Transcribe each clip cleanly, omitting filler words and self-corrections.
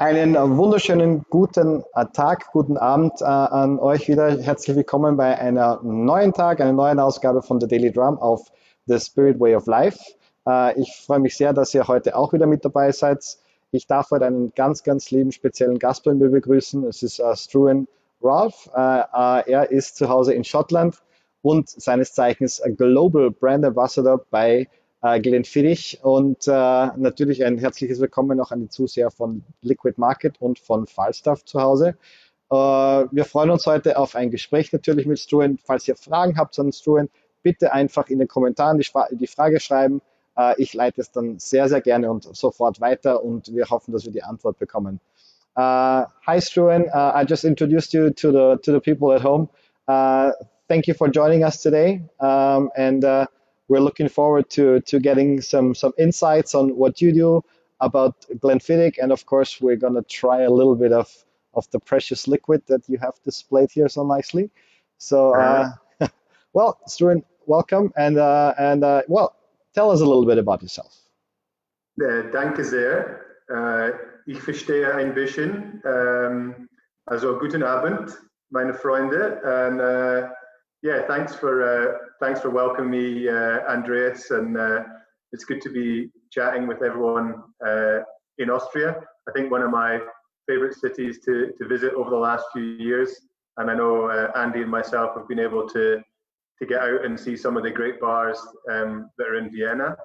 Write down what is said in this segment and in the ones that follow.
Einen wunderschönen guten Tag, guten Abend an euch wieder. Herzlich willkommen bei einer neuen Tag, einer neuen Ausgabe von The Daily Dram auf The Spirit Way of Life. Ich freue mich sehr, dass ihr heute auch wieder mit dabei seid. Ich darf heute einen ganz, ganz lieben speziellen Gast bei mir begrüßen. Es ist Strauß Ralph. Er ist zu Hause in Schottland und seines Zeichens Global Brand Ambassador bei Glenfiddich und natürlich ein herzliches Willkommen auch an die Zuseher von Liquid Market und von Falstaff zu Hause. Wir freuen uns heute auf ein Gespräch natürlich mit Struan. Falls ihr Fragen habt an Struan, bitte einfach in den Kommentaren die Frage schreiben. Ich leite es dann sehr, sehr gerne und sofort weiter und wir hoffen, dass wir die Antwort bekommen. Hi Struan, I just introduced you to the people at home. Thank you for joining us today, and we're looking forward to getting some insights on what you do about Glenfiddich, and of course we're gonna try a little bit of the precious liquid that you have displayed here so nicely. So, well, Struan, welcome, and well, tell us a little bit about yourself. Danke sehr. Ich verstehe ein bisschen. Also guten Abend, meine Freunde, and yeah, thanks for welcoming me, Andreas, and it's good to be chatting with everyone in Austria. I think one of my favorite cities to visit over the last few years, and I know Andy and myself have been able to get out and see some of the great bars that are in Vienna.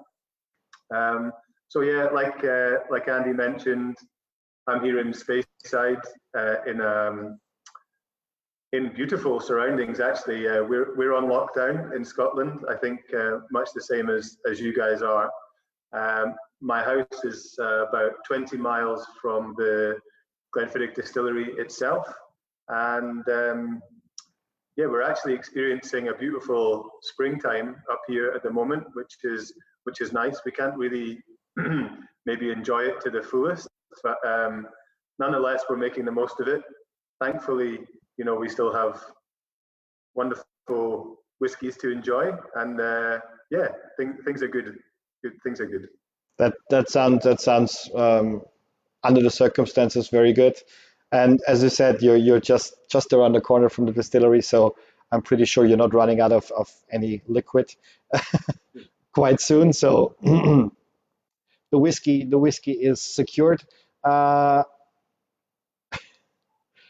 So yeah, like Andy mentioned, I'm here in Speyside in beautiful surroundings. Actually, we're on lockdown in Scotland. I think much the same as you guys are. My house is about 20 miles from the Glenfiddich distillery itself, and yeah, we're actually experiencing a beautiful springtime up here at the moment, which is nice. We can't really maybe enjoy it to the fullest, but nonetheless, we're making the most of it. Thankfully, you know, we still have wonderful whiskies to enjoy, and yeah, things are good. Things are good. That sounds under the circumstances very good. And as you said, you're just around the corner from the distillery, so I'm pretty sure you're not running out of any liquid quite soon. So the whiskey is secured.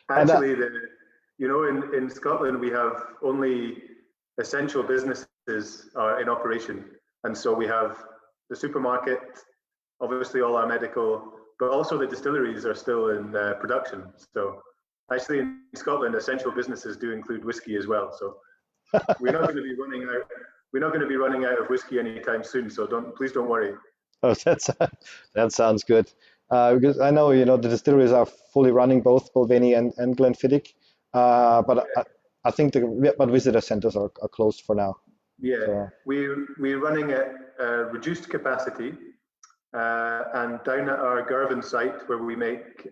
Actually, you know, in Scotland we have only essential businesses in operation, and so we have the supermarket, obviously all our medical, but also the distilleries are still in production. So actually in Scotland, essential businesses do include whiskey as well. So we're not going to be running out. We're not going to be running out of whiskey anytime soon. So please don't worry. Oh, that sounds good. Because I know, you know, the distilleries are fully running, both Balvenie and Glenfiddich, but I think but visitor centers are closed for now. Yeah, so we're running at reduced capacity, and down at our Girvan site where we make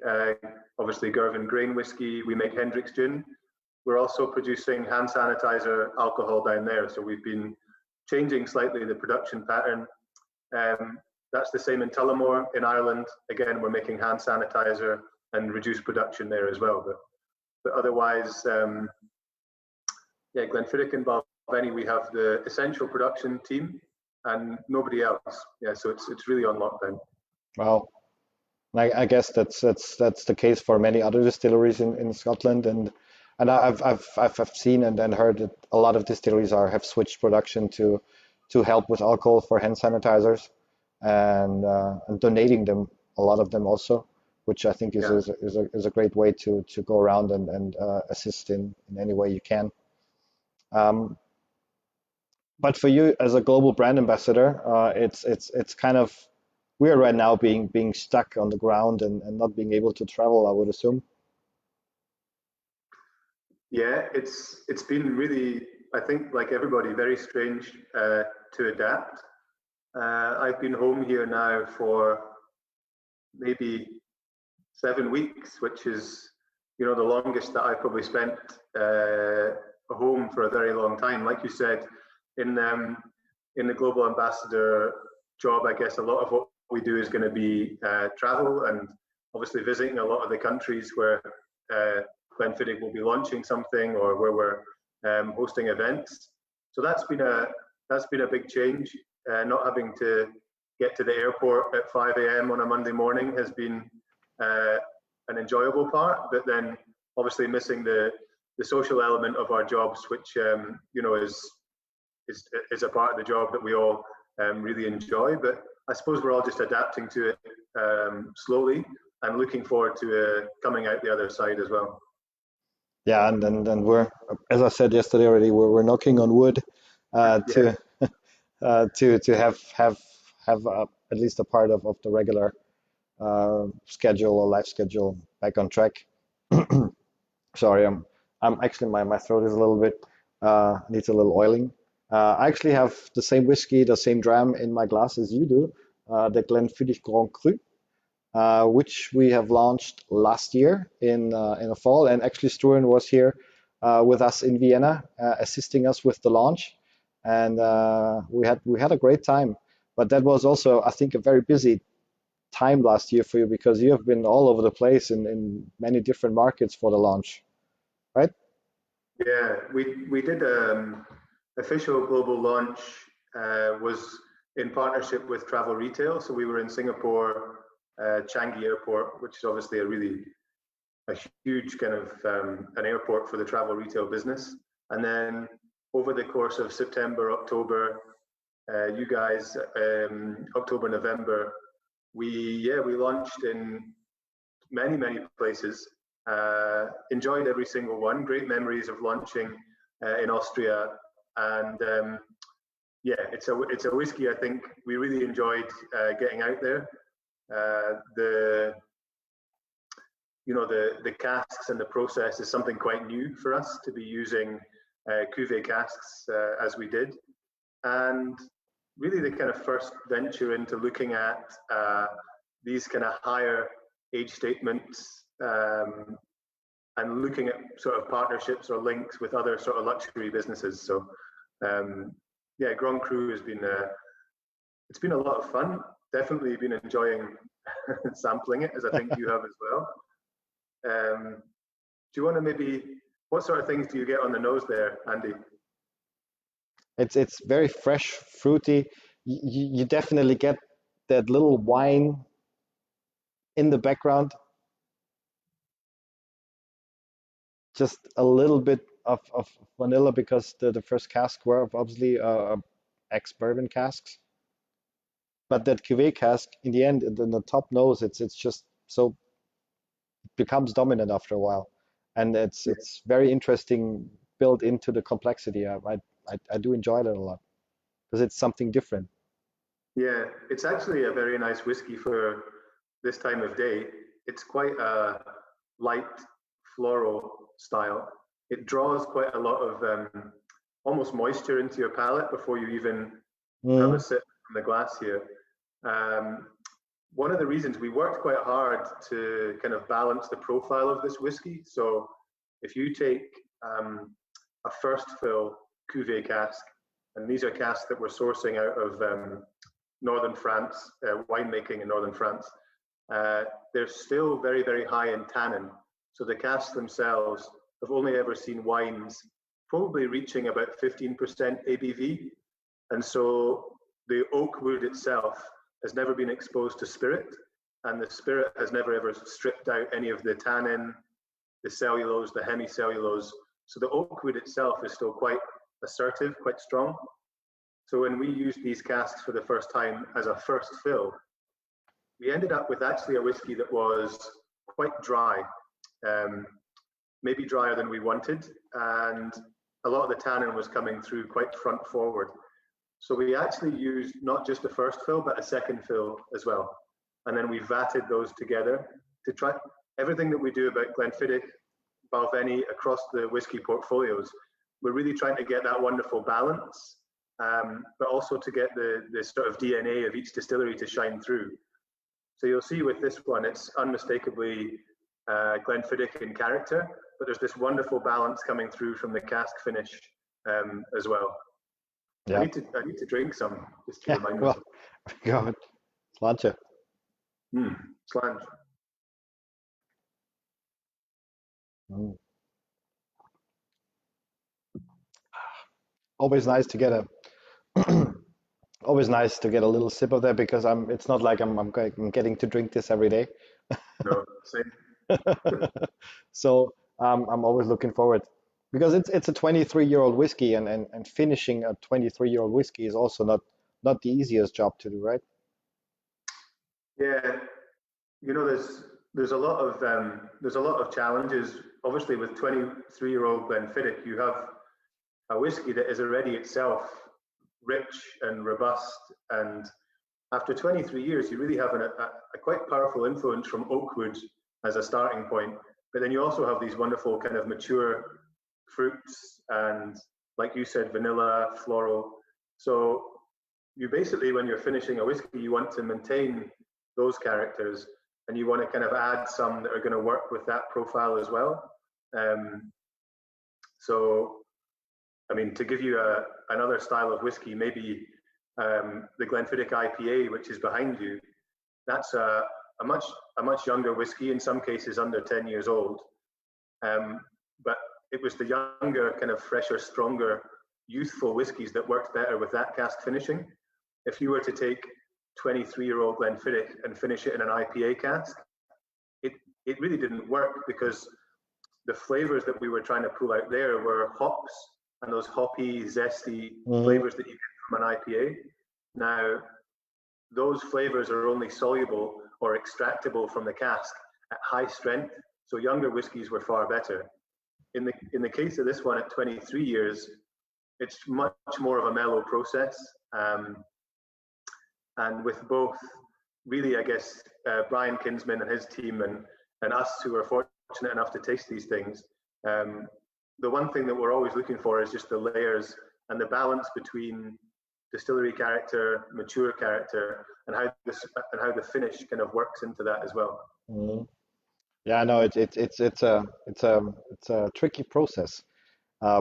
obviously Girvan grain whiskey, we make Hendrick's gin. We're also producing hand sanitizer alcohol down there, so we've been changing slightly the production pattern. That's the same in Tullamore in Ireland. Again, we're making hand sanitizer and reduced production there as well. But otherwise, yeah, Glenfiddich and Balvenie, we have the essential production team and nobody else. Yeah, so it's really on lockdown. Wow. I guess that's the case for many other distilleries in Scotland, and I've seen and heard that a lot of distilleries have switched production to help with alcohol for hand sanitizers. And donating them, a lot of them also, which I think is a great way to go around and assist in any way you can. But for you as a global brand ambassador, it's kind of weird right now being stuck on the ground and not being able to travel, I would assume. Yeah, it's been really, I think, like everybody, very strange to adapt. I've been home here now for maybe 7 weeks, which is, you know, the longest that I've probably spent home for a very long time. Like you said, in the global ambassador job, I guess a lot of what we do is going to be travel and obviously visiting a lot of the countries where Glenfiddich will be launching something, or where we're hosting events. So that's been a big change. Not having to get to the airport at 5 a.m. on a Monday morning has been an enjoyable part, but then obviously missing the social element of our jobs, which you know, is a part of the job that we all really enjoy. But I suppose we're all just adapting to it slowly, and looking forward to coming out the other side as well. Yeah, and then we're, as I said yesterday already, we're knocking on wood to to have at least a part of the regular schedule or life schedule back on track. Sorry, I'm actually, my throat is a little bit needs a little oiling. I actually have the same whiskey, the same dram in my glass as you do, the Glenfiddich Grand Cru, which we have launched last year in the fall, and actually Struan was here with us in Vienna, assisting us with the launch, and we had a great time. But that was also, I think, a very busy time last year for you, because you have been all over the place in many different markets for the launch, right? Yeah, we did official global launch was in partnership with Travel Retail. So we were in Singapore, Changi Airport, which is obviously a huge kind of an airport for the travel retail business. And then over the course of September, October, you guys, October, November, we launched in many places. Enjoyed every single one. Great memories of launching in Austria, and yeah, it's a whiskey I think we really enjoyed getting out there. The casks and the process is something quite new for us to be using cuvee casks as we did, and really the kind of first venture into looking at these kind of higher age statements, and looking at sort of partnerships or links with other sort of luxury businesses. So yeah, Grand Cru has been it's been a lot of fun. Definitely been enjoying sampling it, as I think you have as well. Do you want to maybe, what sort of things do you get on the nose there, Andy? It's very fresh, fruity. You definitely get that little wine in the background. Just a little bit of vanilla, because the first cask were obviously ex-bourbon casks. But that cuvee cask, in the end, in the top nose, it's just so, it becomes dominant after a while, and it's very interesting built into the complexity. I do enjoy it a lot because it's something different. Yeah, it's actually a very nice whiskey for this time of day. It's quite a light floral style. It draws quite a lot of almost moisture into your palate before you even have a sip from the glass here. One of the reasons we worked quite hard to kind of balance the profile of this whiskey. So if you take a first fill cuvee cask, and these are casks that we're sourcing out of northern France, winemaking in northern France, they're still very high in tannin. So the casks themselves have only ever seen wines probably reaching about 15% ABV. And so the oak wood itself has never been exposed to spirit, and the spirit has never ever stripped out any of the tannin, the cellulose, the hemicellulose. So the oak wood itself is still quite assertive, quite strong. So when we used these casks for the first time as a first fill, we ended up with actually a whiskey that was quite dry, maybe drier than we wanted, and a lot of the tannin was coming through quite front forward. So we actually used not just the first fill, but a second fill as well. And then we vatted those together to try everything that we do about Glenfiddich, Balvenie, across the whiskey portfolios. We're really trying to get that wonderful balance, but also to get the sort of DNA of each distillery to shine through. So you'll see with this one, it's unmistakably Glenfiddich in character, but there's this wonderful balance coming through from the cask finish as well. Yeah. I need to drink some, just to remind well, go ahead. Sláinte. Sláinte. Mm. Always nice to get a always nice to get a little sip of that because it's not like I'm getting to drink this every day. No, same. So I'm always looking forward because it's a 23-year-old whiskey and finishing a 23-year-old whiskey is also not the easiest job to do, right? Yeah, you know, there's a lot of challenges. Obviously, with 23-year-old Glenfiddich, you have a whiskey that is already itself rich and robust, and after 23 years, you really have a quite powerful influence from oakwood as a starting point. But then you also have these wonderful kind of mature fruits and, like you said, vanilla, floral. So you basically, when you're finishing a whiskey, you want to maintain those characters and you want to kind of add some that are going to work with that profile as well. So, I mean, to give you another style of whiskey, maybe the Glenfiddich IPA, which is behind you, that's a much younger whiskey, in some cases under 10 years old. But it was the younger, kind of fresher, stronger, youthful whiskies that worked better with that cask finishing. If you were to take 23-year-old Glenfiddich and finish it in an IPA cask, it really didn't work because the flavors that we were trying to pull out there were hops and those hoppy, zesty flavors that you get from an IPA. Now, those flavors are only soluble or extractable from the cask at high strength, so younger whiskies were far better. In the case of this one at 23 years, it's much more of a mellow process. And with both, really, I guess, Brian Kinsman and his team and us who are fortunate enough to taste these things, the one thing that we're always looking for is just the layers and the balance between distillery character, mature character, and how the finish kind of works into that as well. Mm. Yeah, no, it's a tricky process.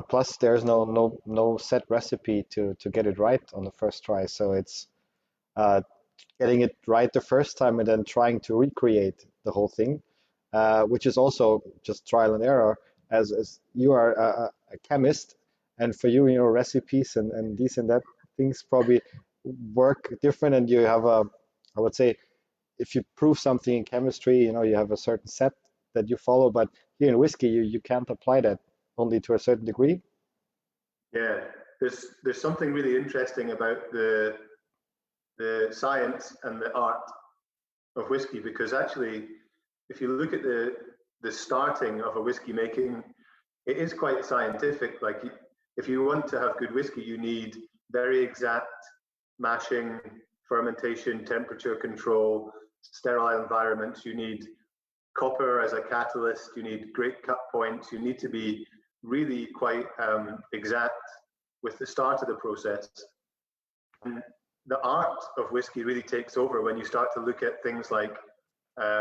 Plus, there's no set recipe to get it right on the first try. So it's uh, getting it right the first time and then trying to recreate the whole thing, which is also just trial and error. As you are a chemist, and for you, recipes and these and that things probably work different, and you have I would say, if you prove something in chemistry, you have a certain set that you follow, but here in whiskey, you can't apply that only to a certain degree. Yeah, there's something really interesting about the science and the art of whiskey, because actually, if you look at the starting of a whiskey making, it is quite scientific. Like, if you want to have good whiskey, you need very exact mashing, fermentation, temperature control, sterile environments. You need copper as a catalyst. You need great cut points. You need to be really quite exact with the start of the process. And the art of whiskey really takes over when you start to look at things like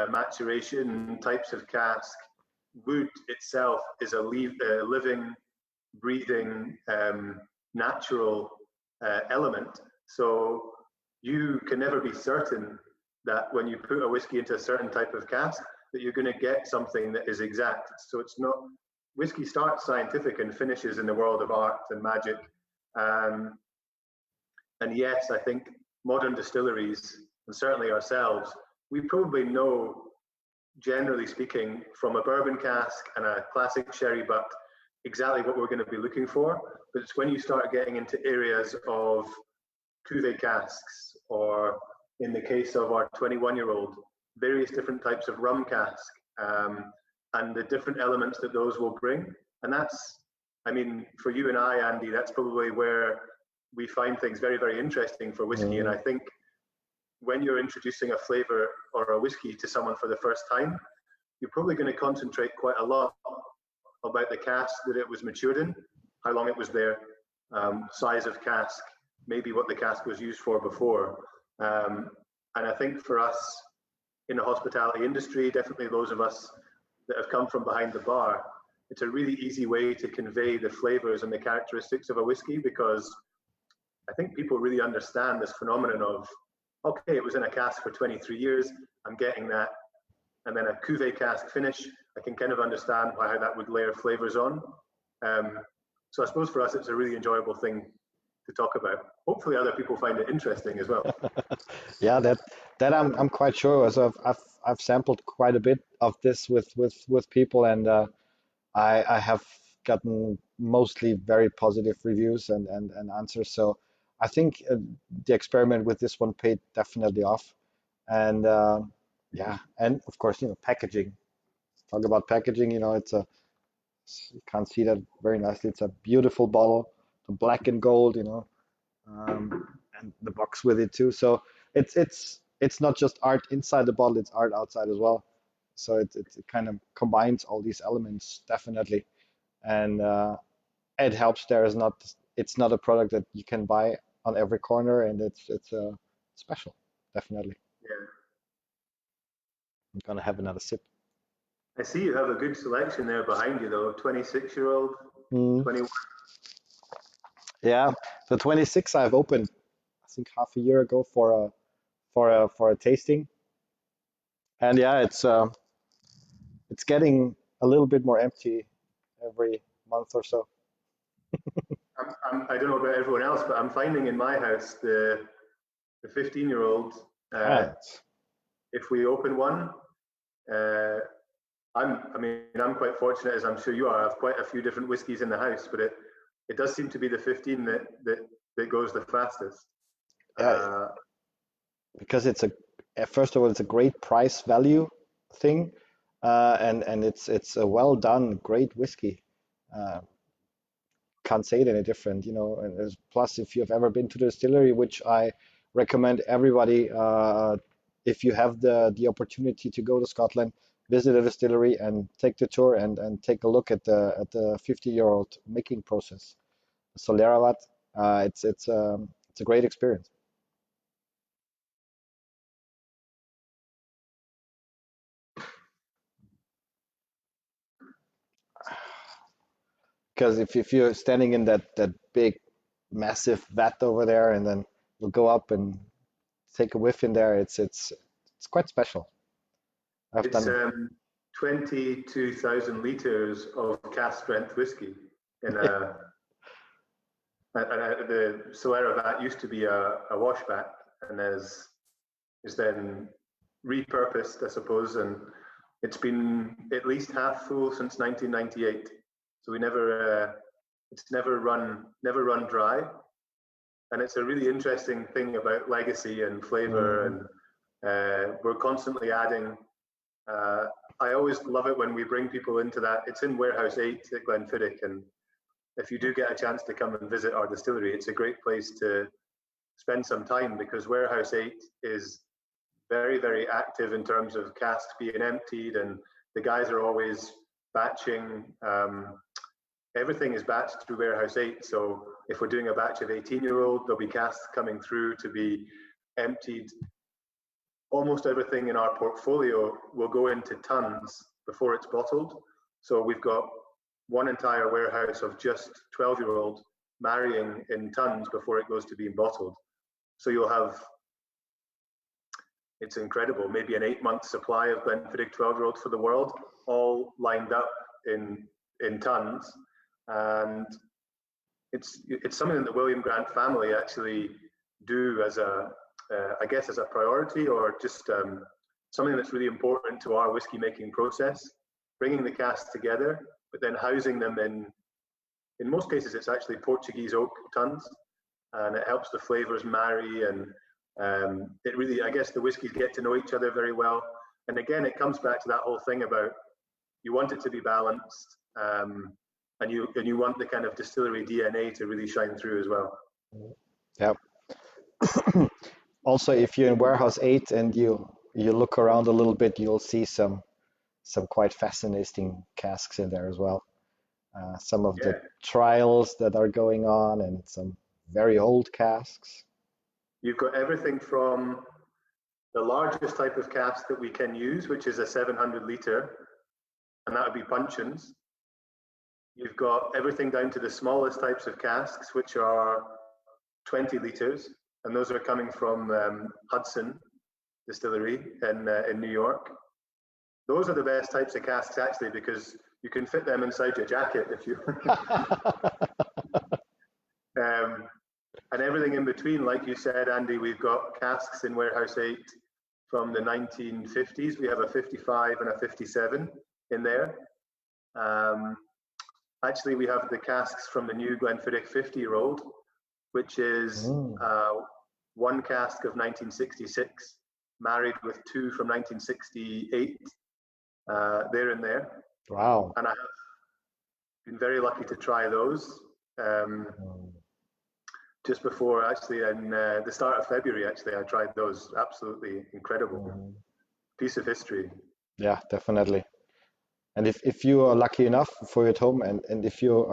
maturation, types of cask. Wood itself is a living, breathing, natural element. So you can never be certain that when you put a whiskey into a certain type of cask, that you're going to get something that is exact. So it's not, whiskey starts scientific and finishes in the world of art and magic. And yes, I think modern distilleries, and certainly ourselves, we probably know, generally speaking, from a bourbon cask and a classic sherry butt, exactly what we're going to be looking for. But it's when you start getting into areas of cuvee casks, or in the case of our 21-year-old, various different types of rum cask, and the different elements that those will bring. And that's, I mean, for you and I, Andy, that's probably where we find things very, very interesting for whiskey. And I think when you're introducing a flavor or a whiskey to someone for the first time, you're probably going to concentrate quite a lot about the cask that it was matured in, how long it was there, size of cask, maybe what the cask was used for before. And I think for us in the hospitality industry, definitely those of us that have come from behind the bar, it's a really easy way to convey the flavors and the characteristics of a whiskey, because I think people really understand this phenomenon of, okay, it was in a cask for 23 years, I'm getting that and then a cuvee cask finish, I can kind of understand how that would layer flavors on. So I suppose for us, it's a really enjoyable thing to talk about. Hopefully other people find it interesting as well. Yeah, that I'm quite sure. So I've sampled quite a bit of this with people, and I have gotten mostly very positive reviews and answers. So I think the experiment with this one paid definitely off. And yeah, and of course, packaging. Talk about packaging, you can't see that very nicely. It's a beautiful bottle, the black and gold, and the box with it too. So it's not just art inside the bottle, it's art outside as well. So it kind of combines all these elements definitely, and it helps. It's not a product that you can buy on every corner, and it's special, definitely. Yeah. I'm gonna have another sip. I see you have a good selection there behind you, though. 26-year-old, Mm, 21. yeah, the 26 I've opened, I think half a year ago for a tasting, and yeah, it's getting a little bit more empty every month or so. I don't know about everyone else, but I'm finding in my house the 15-year-old, Yeah, if we open one, uh, I'm quite fortunate, as I'm sure you are. I have quite a few different whiskies in the house, but it does seem to be the 15 that goes the fastest. yeah, because first of all, it's a great price value thing, and it's a well done, great whiskey. Uh, can't say it any different, And plus, if you've ever been to the distillery, which I recommend everybody, if you have the opportunity to go to Scotland, visit a distillery and take the tour and take a look at the 50-year-old making process. Soleravat, it's a great experience. Because if you're standing in that big, massive vat over there, and then you'll go up and take a whiff in there, it's quite special. I've It's done. 22,000 liters of cask strength whiskey in the Solera vat used to be a wash vat, and is then repurposed, I suppose, and it's been at least half full since 1998. So it's never run dry, and it's a really interesting thing about legacy and flavor, Mm, and we're constantly adding. I always love it when we bring people into that. It's in Warehouse 8 at Glenfiddich, and if you do get a chance to come and visit our distillery, it's a great place to spend some time, because Warehouse 8 is very, very active in terms of casks being emptied, and the guys are always batching. Everything is batched through Warehouse 8. So if we're doing a batch of 18-year-old, there'll be casks coming through to be emptied. Almost everything in our portfolio will go into tons before it's bottled. So we've got one entire warehouse of just 12-year-old marrying in tons before it goes to being bottled. So you'll have, it's incredible, maybe an 8-month supply of Glenfiddich 12-year-old for the world, all lined up in tons. And it's something that the William Grant family actually do as I guess as a priority, or just something that's really important to our whiskey making process, bringing the casks together, but then housing them in most cases, it's actually Portuguese oak tons, and it helps the flavors marry, and it really, I guess the whiskeys get to know each other very well. And again, it comes back to that whole thing about you want it to be balanced, and you want the kind of distillery DNA to really shine through as well. yeah. Also, if you're in Warehouse 8 and you look around a little bit, you'll see some quite fascinating casks in there as well. Some of the Yeah, trials that are going on, and some very old casks. you've got everything from the largest type of cask that we can use, which is a 700 litre, and that would be puncheons. You've got everything down to the smallest types of casks, which are 20 litres, and those are coming from Hudson Distillery in New York. those are the best types of casks actually, because you can fit them inside your jacket if you. And everything in between, like you said, Andy, we've got casks in Warehouse 8 from the 1950s. We have a 55 and a 57 in there. Actually, we have the casks from the new Glenfiddich 50-year-old, which is one cask of 1966, married with two from 1968. They're in there. Wow. And I have been very lucky to try those. Just before, actually, in the start of February, actually, I tried those. Absolutely incredible piece of history. Yeah, definitely. And if you are lucky enough for it home, and if you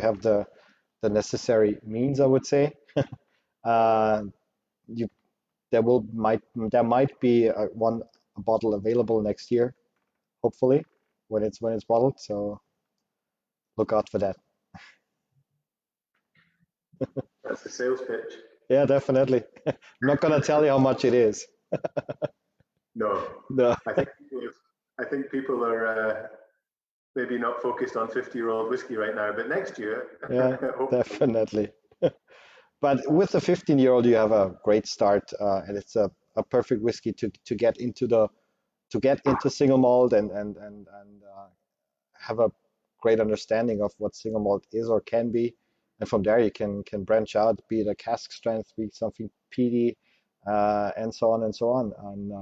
have the necessary means, I would say, you there might be a bottle available next year, hopefully, when it's bottled. So look out for that. That's the sales pitch. Yeah, definitely. I'm not gonna tell you how much it is. No. No. I think people are maybe not focused on 50-year-old whiskey right now, but next year. Yeah, definitely. But with the 15-year-old, you have a great start, and it's a perfect whiskey to get into single malt and have a great understanding of what single malt is or can be, and from there you can branch out, be it a cask strength, be it something peaty, and so on and so on. And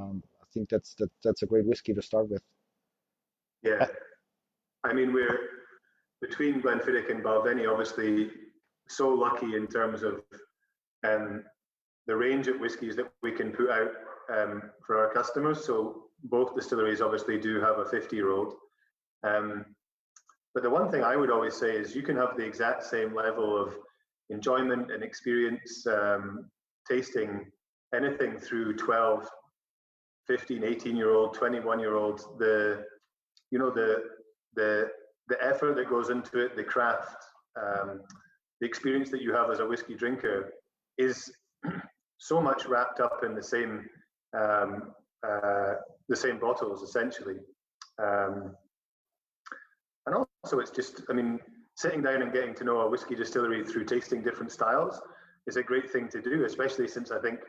I think that's a great whiskey to start with. Yeah, I mean, we're between Glenfiddich and Balvenie, obviously so lucky in terms of the range of whiskies that we can put out for our customers. So both distilleries obviously do have a 50-year-old. But the one thing I would always say is you can have the exact same level of enjoyment and experience tasting anything through 12, 15, 18-year-old, 21-year-old. The effort that goes into it, the craft, the experience that you have as a whiskey drinker is so much wrapped up in the same bottles, essentially. And also, it's just, I mean, sitting down and getting to know a whiskey distillery through tasting different styles is a great thing to do, especially since I think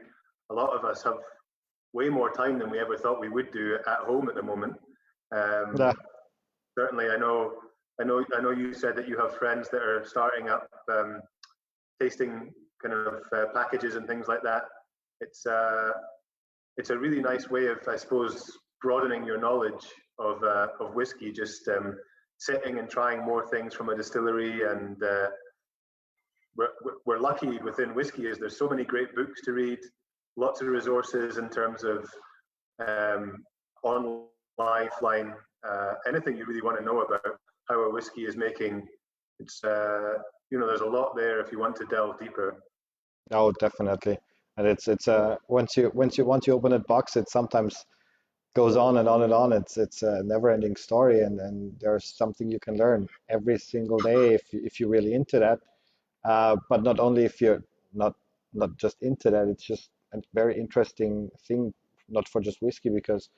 a lot of us have way more time than we ever thought we would do at home at the moment. Yeah. Certainly, I know you said that you have friends that are starting up tasting kind of packages and things like that. It's a really nice way of, I suppose, broadening your knowledge of whiskey, just sitting and trying more things from a distillery. And we're lucky within whiskey is there's so many great books to read, lots of resources in terms of online, offline, anything you really want to know about how a whiskey is making. It's there's a lot there if you want to delve deeper. Oh, definitely. And it's once you open a box, it sometimes goes on and on and on. It's a never-ending story, and there's something you can learn every single day if you're really into that. But not only if you're not just into that, it's just a very interesting thing, not for just whiskey, because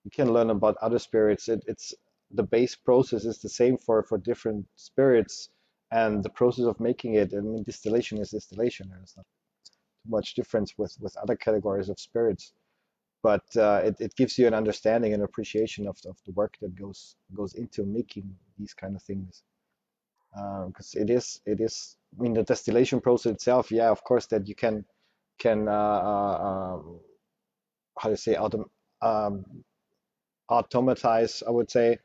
you can learn about other spirits. It's the base process is the same for different spirits, and the process of making it. I mean, distillation is distillation. There's not too much difference with other categories of spirits, but it gives you an understanding and appreciation of the work that goes into making these kind of things. Because it is, I mean, the distillation process itself, yeah, of course, that you can how to say automatize, I would say,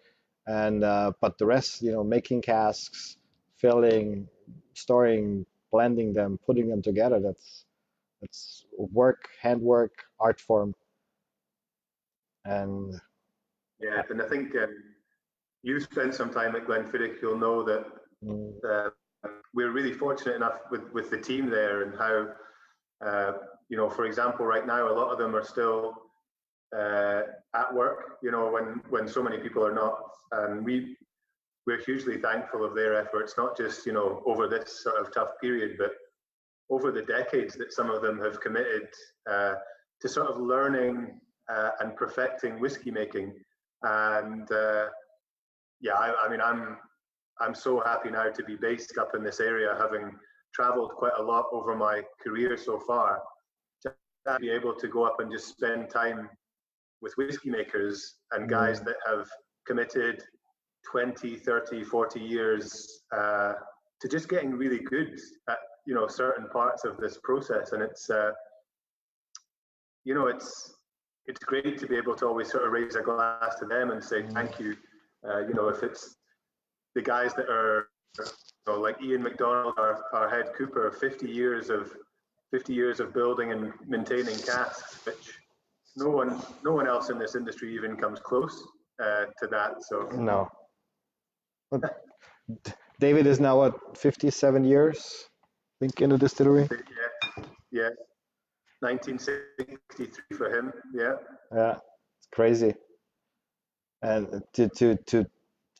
and but the rest, making casks, filling, storing, blending them, putting them together, that's work, handwork, art form. And yeah, and I think you spent some time at Glenfiddich, you'll know that we're really fortunate enough with the team there, and how for example, right now a lot of them are still at work, when so many people are not, and we're hugely thankful of their efforts, not just over this sort of tough period, but over the decades that some of them have committed to sort of learning and perfecting whiskey making. And yeah, I mean, I'm so happy now to be based up in this area, having traveled quite a lot over my career so far, to be able to go up and just spend time with whiskey makers and guys that have committed 20, 30, 40 years to just getting really good at, you know, certain parts of this process. And it's, you know, it's great to be able to always sort of raise a glass to them and say thank you. You know, if it's the guys that are, you know, like Ian McDonald, our head cooper, 50 years of building and maintaining casks, which no one else in this industry even comes close to that. So No. But David is now at 57 years, I think, in the distillery. Yeah, 1963 for him. Yeah, it's crazy. And to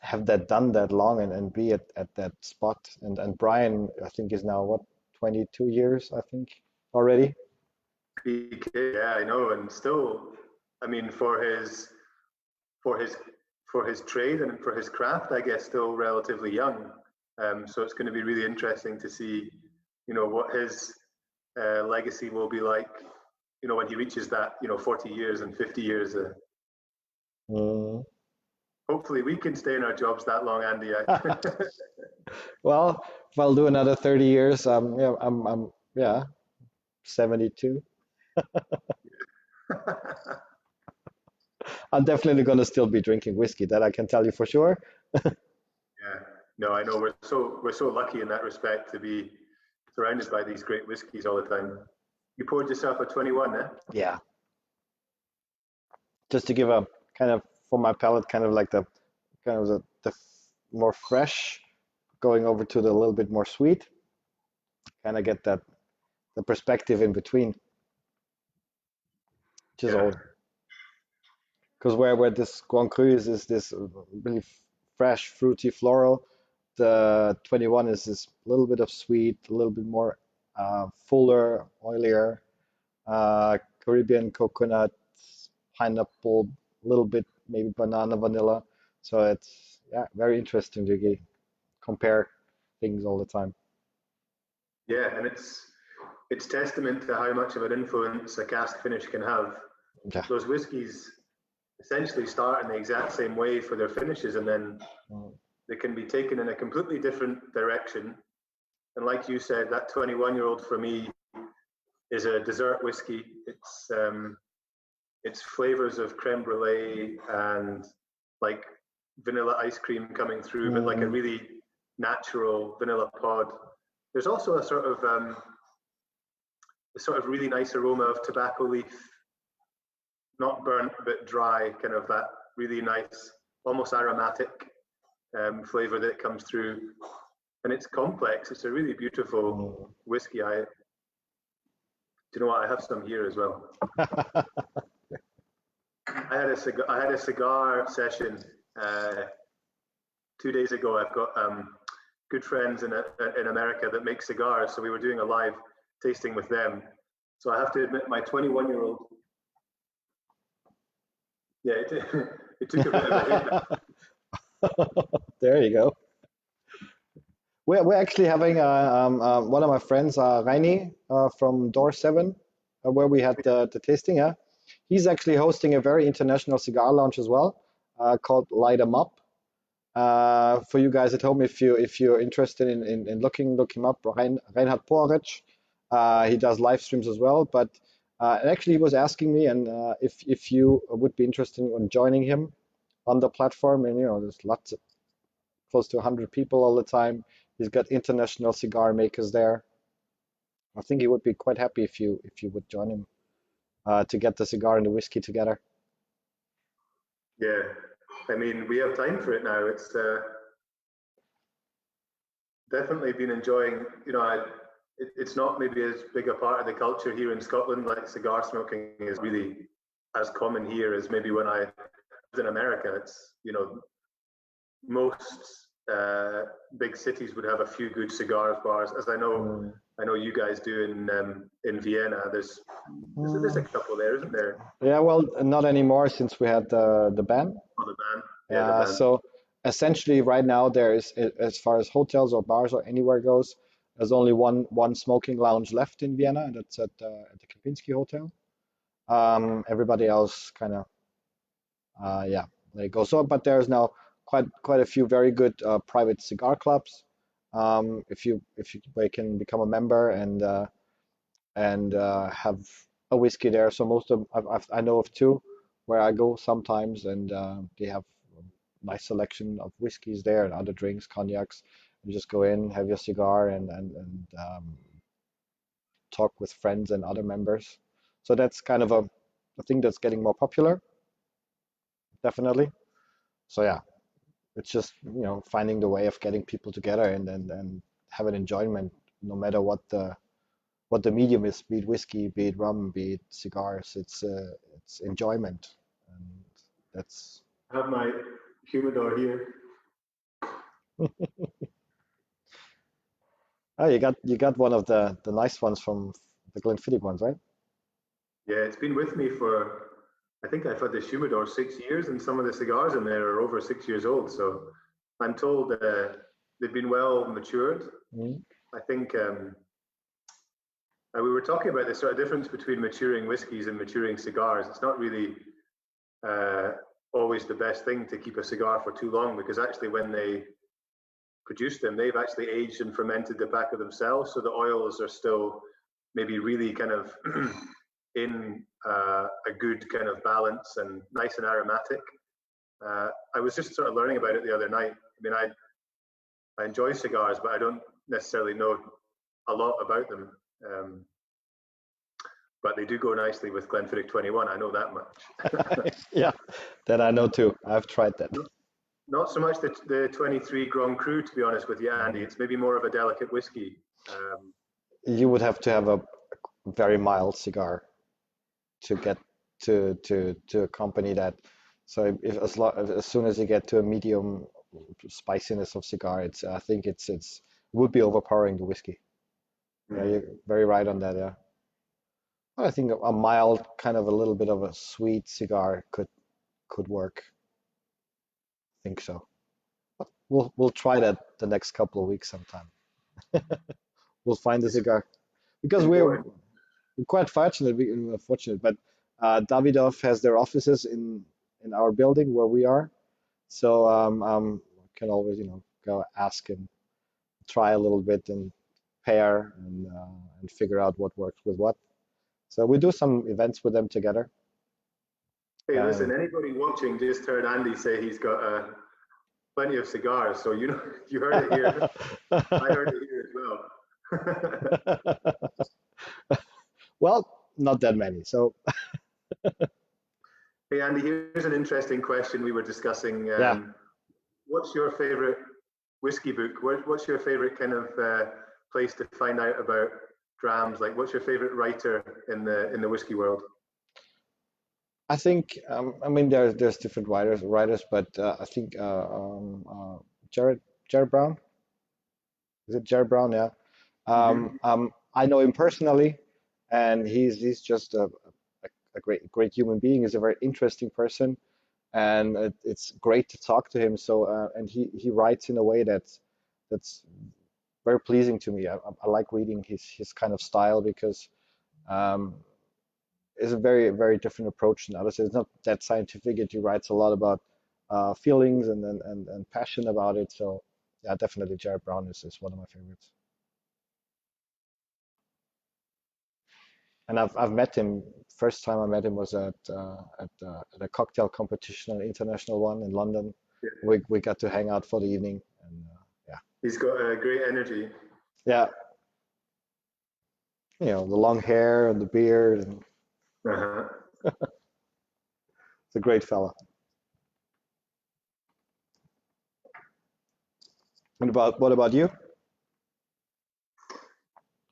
have that done that long and be at that spot. And Brian, I think, is now what, 22 years, I think, already. Yeah, I know, and still, I mean, for his trade and for his craft, I guess, still relatively young. So it's going to be really interesting to see, you know, what his legacy will be like, you know, when he reaches that, you know, 40 years and 50 years. Hopefully we can stay in our jobs that long, Andy. Well, if I'll do another 30 years, yeah, I'm 72. I'm definitely going to still be drinking whiskey. That I can tell you for sure. Yeah, no, I know we're so lucky in that respect to be surrounded by these great whiskies all the time. You poured yourself a 21, eh? Yeah. Just to give a kind of, for my palate, kind of like the more fresh, going over to the little bit more sweet. Kind of get that the perspective in between, which is all. Because where this Grand Cru is this really fresh, fruity, floral. The 21 is this little bit of sweet, a little bit more fuller, oilier, Caribbean coconut, pineapple, a little bit maybe banana, vanilla. So it's very interesting to compare things all the time. Yeah, and it's testament to how much of an influence a cask finish can have. Yeah. Those whiskies essentially start in the exact same way for their finishes, and then they can be taken in a completely different direction. And like you said, that 21-year-old for me is a dessert whiskey. It's flavors of creme brulee and like vanilla ice cream coming through, but like a really natural vanilla pod. There's also a sort of really nice aroma of tobacco leaf, not burnt but dry, kind of that really nice, almost aromatic flavor that comes through. And it's complex. It's a really beautiful whiskey. Do you know what? I have some here as well. I had a cigar session 2 days ago. I've got good friends in America that make cigars, so we were doing a live tasting with them. So I have to admit, my 21-year-old, yeah, it took a bit of a hit. There you go. We're actually having one of my friends, Reini, from Door 7, where we had the tasting. Yeah, he's actually hosting a very international cigar lounge as well, called Light 'em Up. For you guys at home, if you're interested in look him up, Reinhard Porich. He does live streams as well. But actually, he was asking me, and if you would be interested in joining him on the platform, and you know, there's close to 100 people all the time. He's got international cigar makers there. I think he would be quite happy if you would join him to get the cigar and the whiskey together. Yeah, I mean, we have time for it now. It's definitely been enjoying, you know, it's not maybe as big a part of the culture here in Scotland, like cigar smoking is really as common here as maybe when I lived in America. It's, you know, most big cities would have a few good cigars bars, as I know you guys do in Vienna. There's a couple there, isn't there? Yeah, well, not anymore since we had the ban. Oh, the ban. Yeah, the ban. So essentially, right now there is, as far as hotels or bars or anywhere goes, there's only one smoking lounge left in Vienna, and that's at the Kempinski Hotel. Everybody else kind of yeah, let it go. So, but there's now quite a few very good private cigar clubs. If you we can become a member and have a whiskey there. So most of I know of two where I go sometimes, and they have a nice selection of whiskeys there and other drinks, cognacs. You just go in, have your cigar, and talk with friends and other members. So that's kind of a thing that's getting more popular, definitely. So yeah, it's just, finding the way of getting people together and have an enjoyment, no matter what the medium is, be it whiskey, be it rum, be it cigars. It's enjoyment, and that's. I have my humidor here. Oh, you got one of the nice ones from the Glenfiddich ones, right? Yeah, it's been with me for, I think I've had this humidor 6 years, and some of the cigars in there are over 6 years old. So I'm told they've been well matured. I think we were talking about the sort of difference between maturing whiskies and maturing cigars. It's not really always the best thing to keep a cigar for too long, because actually when they produce them, they've actually aged and fermented the back of themselves. So the oils are still maybe really kind of in a good kind of balance and nice and aromatic. I was just sort of learning about it the other night. I mean, I enjoy cigars, but I don't necessarily know a lot about them. But they do go nicely with Glenfiddich 21. I know that much. Yeah, that I know too. I've tried that. Not so much the 23 Grand Cru, to be honest with you, Andy. It's maybe more of a delicate whiskey. You would have to have a very mild cigar to get to accompany that. So if as soon as you get to a medium spiciness of cigar, I think it would be overpowering the whiskey. Yeah, you're very right on that. Yeah, I think a mild, kind of a little bit of a sweet cigar could work. I think so. But we'll try that the next couple of weeks sometime. We'll find the cigar because we're quite fortunate. Fortunate, but Davidoff has their offices in our building where we are, so can always go ask and try a little bit and pair and figure out what works with what. So we do some events with them together. Hey, listen, anybody watching just heard Andy say he's got plenty of cigars, so you heard it here. I heard it here as well. Well, not that many. So. Hey, Andy, here's an interesting question we were discussing. Yeah. What's your favorite whiskey book? What's your favorite kind of place to find out about drams? Like, what's your favorite writer in the whiskey world? I think I mean there's different writers, but I think Jared Brown. Is it Jared Brown? Yeah. I know him personally, and he's just a great human being. He's a very interesting person, and it's great to talk to him. So and he writes in a way that's very pleasing to me. I like reading his kind of style because it's a very different approach than others. It's not that scientific. He writes a lot about feelings and passion about it. So yeah, definitely Jared Brown is one of my favorites. And I've met him. First time I met him was at a cocktail competition, an international one in London. Yeah. We got to hang out for the evening, and yeah. He's got a great energy. Yeah. The long hair and the beard, and it's a great fella. And what about you?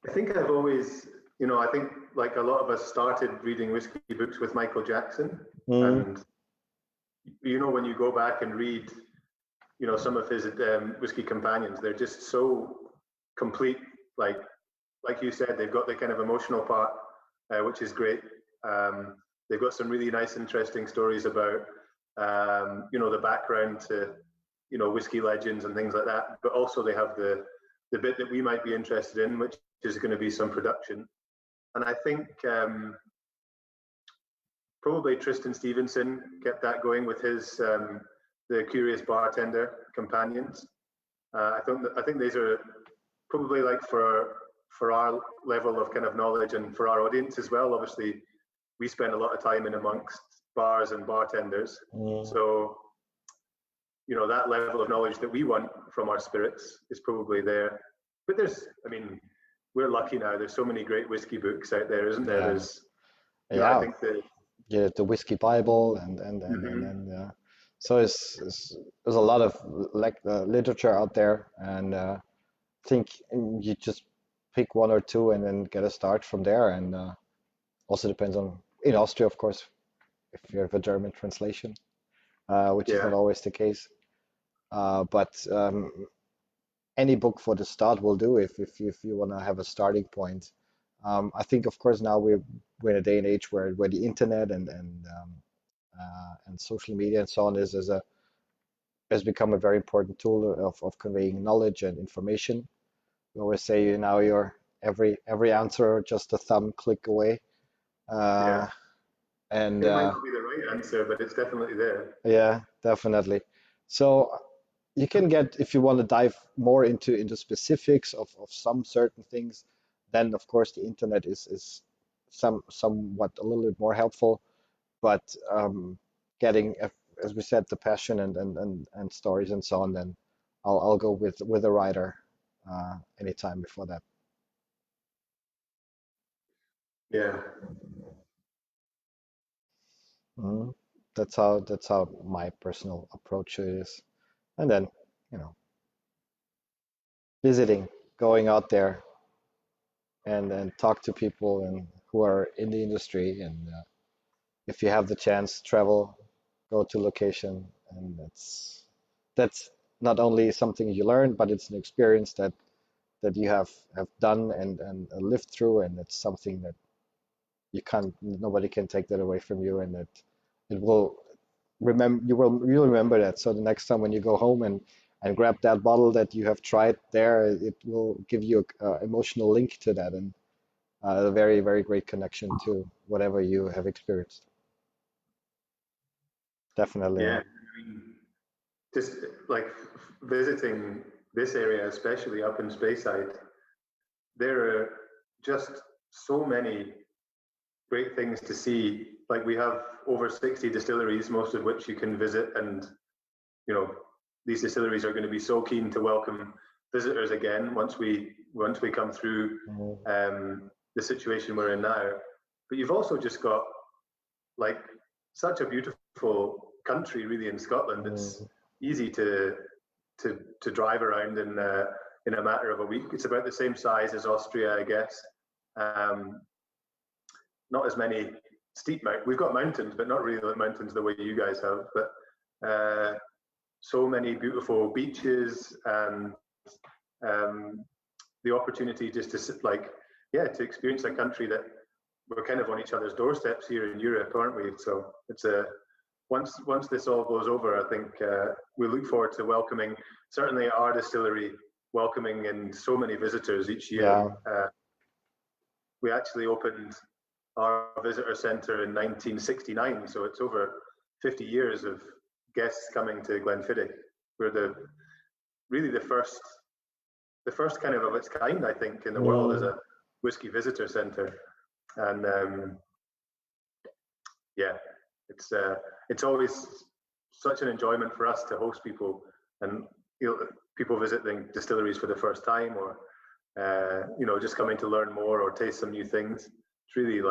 I think I've always, I think like a lot of us started reading whiskey books with Michael Jackson. And, when you go back and read, some of his whiskey companions, they're just so complete. Like you said, they've got the kind of emotional part, which is great. They've got some really nice, interesting stories about, the background to, whiskey legends and things like that. But also they have the bit that we might be interested in, which is going to be some production. And I think probably Tristan Stevenson kept that going with his the Curious Bartender companions. I think these are probably like for our level of kind of knowledge and for our audience as well. Obviously, we spend a lot of time in amongst bars and bartenders, so that level of knowledge that we want from our spirits is probably there. But we're lucky now. There's so many great whiskey books out there, isn't there? Yeah. I think The Whiskey Bible and so there's a lot of literature out there, and I think you just pick one or two and then get a start from there. And also depends on, in Austria, of course, if you have a German translation, which is not always the case. But any book for the start will do if you want to have a starting point. I think, of course, now we're in a day and age where the internet and social media and so on has become a very important tool of conveying knowledge and information. We always say now you're every answer just a thumb click away. And it might not be the right answer, but it's definitely there. Yeah, definitely. So you can get, if you want to dive more into specifics of some certain things, then of course the internet is somewhat a little bit more helpful. But getting, as we said, the passion and stories and so on, then I'll go with a writer anytime before that. Yeah. That's how my personal approach to it is. And then, visiting, going out there and talk to people and who are in the industry, and if you have the chance, travel, go to location, and that's not only something you learn, but it's an experience that you have done and lived through, and it's something that nobody can take that away from you, and that it will you'll remember that. So the next time when you go home and grab that bottle that you have tried there, it will give you a emotional link to that, and a very, very great connection to whatever you have experienced. Definitely. Yeah. Just like visiting this area, especially up in Speyside, there are just so many great things to see. Like, we have over 60 distilleries, most of which you can visit, and these distilleries are going to be so keen to welcome visitors again once we come through the situation we're in now. But you've also just got like such a beautiful country, really, in Scotland. It's easy to drive around in a matter of a week. It's about the same size as Austria, I guess. Not as many steep mountains. We've got mountains, but not really like mountains the way you guys have. But so many beautiful beaches, and the opportunity just to to experience a country that we're kind of on each other's doorsteps here in Europe, aren't we? So it's once this all goes over, I think we look forward to welcoming, certainly our distillery, welcoming in so many visitors each year. Yeah. We actually opened our visitor centre in 1969, so it's over 50 years of guests coming to Glenfiddich. We're really the first kind of its kind, I think, in the world as a whiskey visitor centre. And it's always such an enjoyment for us to host people, and people visiting distilleries for the first time, or just coming to learn more or taste some new things. It's really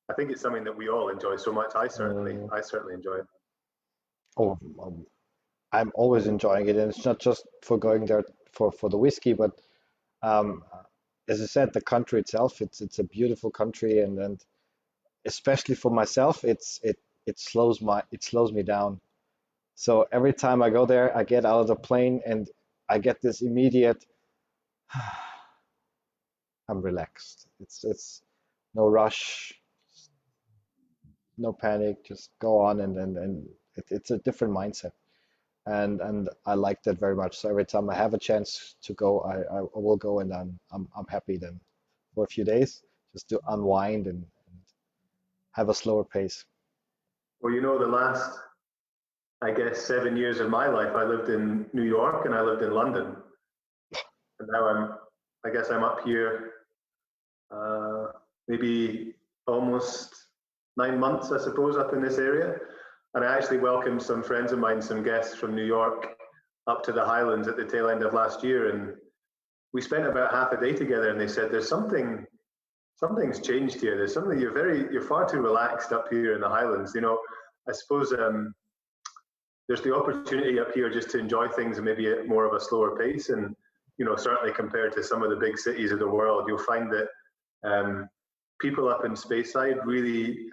I think it's something that we all enjoy so much. I certainly enjoy it. Oh, I'm always enjoying it, and it's not just for going there for the whiskey, but as I said, the country itself, it's a beautiful country, and especially for myself, it slows me down. So every time I go there, I get out of the plane and I get this immediate, I'm relaxed. It's no rush, no panic, just go on and it's a different mindset. And I like that very much. So every time I have a chance to go, I will go and I'm happy then for a few days just to unwind and have a slower pace. Well, you know, the last, I guess, 7 years of my life, I lived in New York and I lived in London. And now I guess I'm up here, uh, maybe almost 9 months, I suppose, up in this area. And I actually welcomed some friends of mine, some guests from New York, up to the Highlands at the tail end of last year. And we spent about half a day together and they said, there's something's changed here. There's something, you're far too relaxed up here in the Highlands. You know, I suppose there's the opportunity up here just to enjoy things and maybe at more of a slower pace. And, you know, certainly compared to some of the big cities of the world, you'll find that people up in Speyside really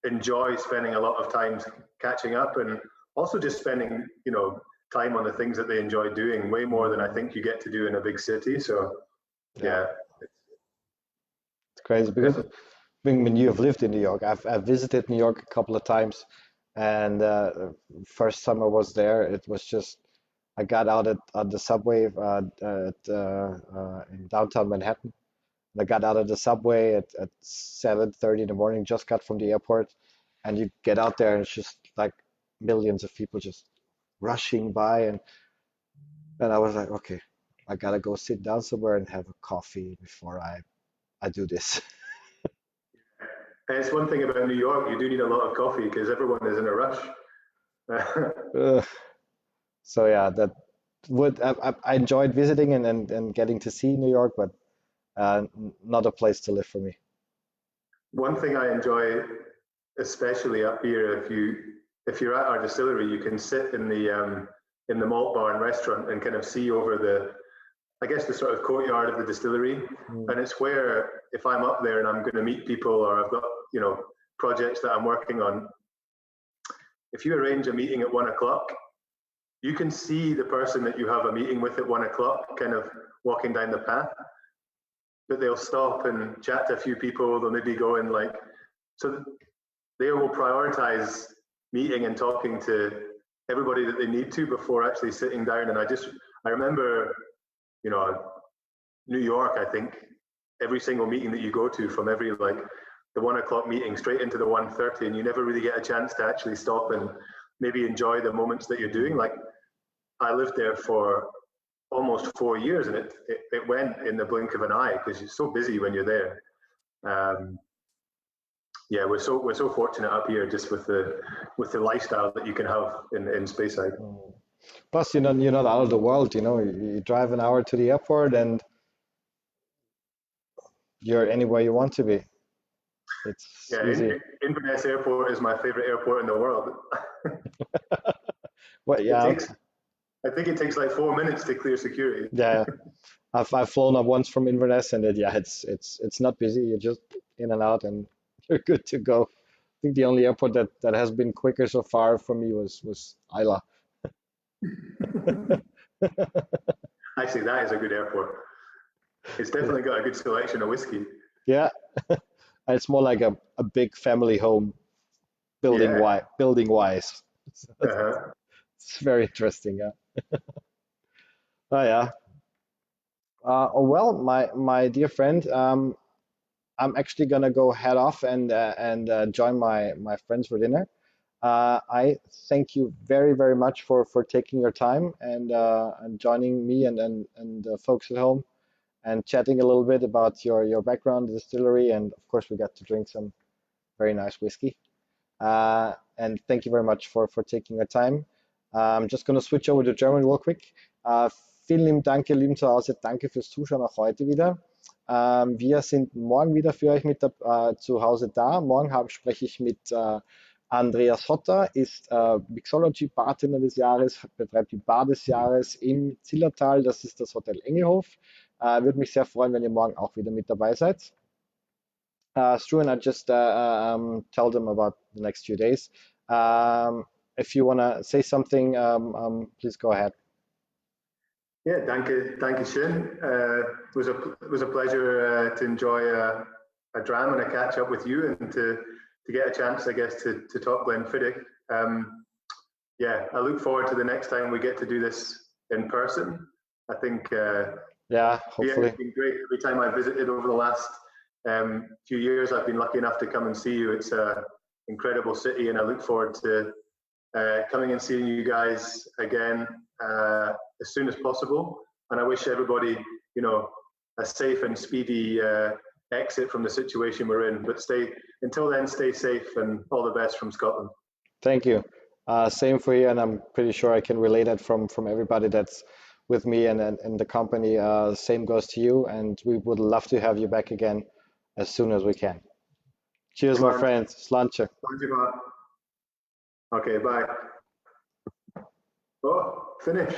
enjoy spending a lot of time catching up and also just spending, you know, time on the things that they enjoy doing way more than I think you get to do in a big city. So, Yeah, yeah, it's crazy because definitely. when you have lived in New York, I've visited New York a couple of times, and first time I was there, it was just I got out at the subway in downtown Manhattan. And I got out of the subway at 7:30 in the morning, just got from the airport, and you get out there and it's just like millions of people just rushing by, and I was like, okay, I gotta go sit down somewhere and have a coffee before I do this. And it's one thing about New York, you do need a lot of coffee because everyone is in a rush. Ugh. So yeah, that would I enjoyed visiting and getting to see New York, but not a place to live for me. One thing I enjoy, especially up here, if you're at our distillery, you can sit in the malt bar and restaurant and kind of see over the, I guess, the sort of courtyard of the distillery. Mm. And it's where if I'm up there and I'm going to meet people or I've got, you know, projects that I'm working on, if you arrange a meeting at 1 o'clock, you can see the person that you have a meeting with at 1 o'clock kind of walking down the path, but they'll stop and chat to a few people. They'll maybe go and like, so they will prioritize meeting and talking to everybody that they need to before actually sitting down. And I remember, you know, New York, I think every single meeting that you go to from every like the 1 o'clock meeting straight into the 1:30, and you never really get a chance to actually stop and maybe enjoy the moments that you're doing. Like I lived there for almost 4 years and it went in the blink of an eye because you're so busy when you're there. Um, yeah, we're so fortunate up here just with the lifestyle that you can have in Speyside. Mm. Plus, you're not out of the world. You drive an hour to the airport and you're anywhere you want to be. It's Yeah, easy. Inverness Airport is my favorite airport in the world. Well, It yeah, takes, I think it takes like 4 minutes to clear security. yeah. I've flown up once from Inverness, and yeah, it's not busy. You're just in and out, and you're good to go. I think the only airport that has been quicker so far for me was Isla. Actually, that is a good airport. It's definitely got a good selection of whiskey. Yeah, it's more like a big family home Yeah. building wise. Uh-huh. It's very interesting. Yeah. Oh yeah. Oh well, my dear friend, I'm actually gonna go head off and join my friends for dinner. I thank you very very much for taking your time and joining me and the folks at home and chatting a little bit about your background, the distillery, and of course we got to drink some very nice whiskey. And thank you very much for taking your time. I'm just going to switch over to German real quick. Vielen lieben Dank, ihr Lieben zu Hause. Danke fürs Zuschauen auch heute wieder. Wir sind morgen wieder für euch zu Hause da. Spreche ich mit Andreas Hotter, ist Mixology Bartender des Jahres, betreibt die Bar des Jahres im Zillertal. Das ist das Hotel Engelhof. Würde mich sehr freuen, wenn ihr morgen auch wieder mit dabei seid. Stu and I just tell them about the next few days. if you want to say something, please go ahead. Yeah, danke schön. It was a pleasure to enjoy a dram and a catch up with you, and to get a chance, I guess, to talk Glenfiddich. Yeah, I look forward to the next time we get to do this in person. I think yeah, hopefully. it's been great. Every time I visited over the last few years, I've been lucky enough to come and see you. It's an incredible city, and I look forward to coming and seeing you guys again as soon as possible. And I wish everybody, you know, a safe and speedy exit from the situation we're in. But until then, stay safe, and all the best from Scotland. Thank you. Same for you, and I'm pretty sure I can relate it from everybody that's with me and in the company. Same goes to you, and we would love to have you back again as soon as we can. Cheers, my friends. Slanche. Okay, bye. Oh, finish.